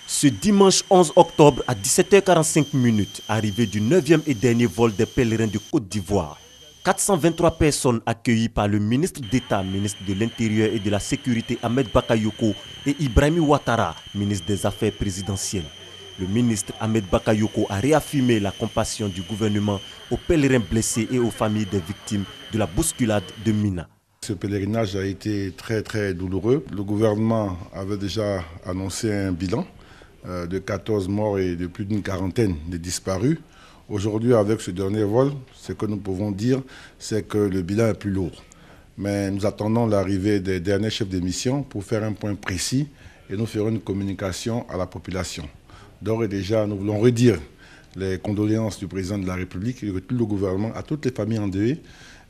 Ce dimanche 11 octobre à 17h45, arrivée du 9e et dernier vol des pèlerins de Côte d'Ivoire. 423 personnes accueillies par le ministre d'État, ministre de l'Intérieur et de la Sécurité Ahmed Bakayoko et Ibrahim Ouattara, ministre des Affaires présidentielles. Le ministre Ahmed Bakayoko a réaffirmé la compassion du gouvernement aux pèlerins blessés et aux familles des victimes de la bousculade de Mina. Ce pèlerinage a été très douloureux. Le gouvernement avait déjà annoncé un bilan de 14 morts et de plus d'une quarantaine de disparus. Aujourd'hui, avec ce dernier vol, ce que nous pouvons dire, c'est que le bilan est plus lourd. Mais nous attendons l'arrivée des derniers chefs de mission pour faire un point précis et nous ferons une communication à la population. D'ores et déjà, nous voulons redire les condoléances du président de la République et de tout le gouvernement à toutes les familles endeuillées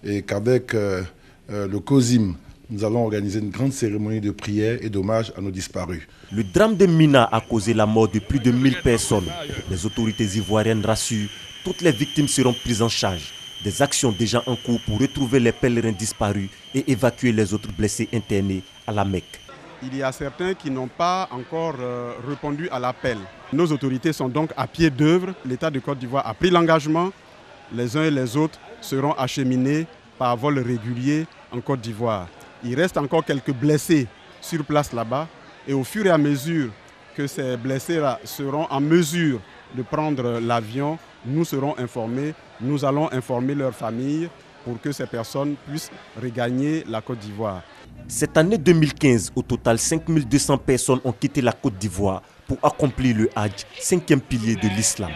et qu'avec le COSIM, nous allons organiser une grande cérémonie de prière et d'hommage à nos disparus. Le drame de Mina a causé la mort de plus de 1000 personnes. Les autorités ivoiriennes rassurent, toutes les victimes seront prises en charge. Des actions déjà en cours pour retrouver les pèlerins disparus et évacuer les autres blessés internés à la Mecque. Il y a certains qui n'ont pas encore répondu à l'appel. Nos autorités sont donc à pied d'œuvre. L'État de Côte d'Ivoire a pris l'engagement. Les uns et les autres seront acheminés par vol régulier en Côte d'Ivoire. Il reste encore quelques blessés sur place là-bas. Et au fur et à mesure que ces blessés-là seront en mesure de prendre l'avion, nous serons informés. Nous allons informer leurs familles pour que ces personnes puissent regagner la Côte d'Ivoire. Cette année 2015, au total 5200 personnes ont quitté la Côte d'Ivoire pour accomplir le Hajj, 5e pilier de l'islam.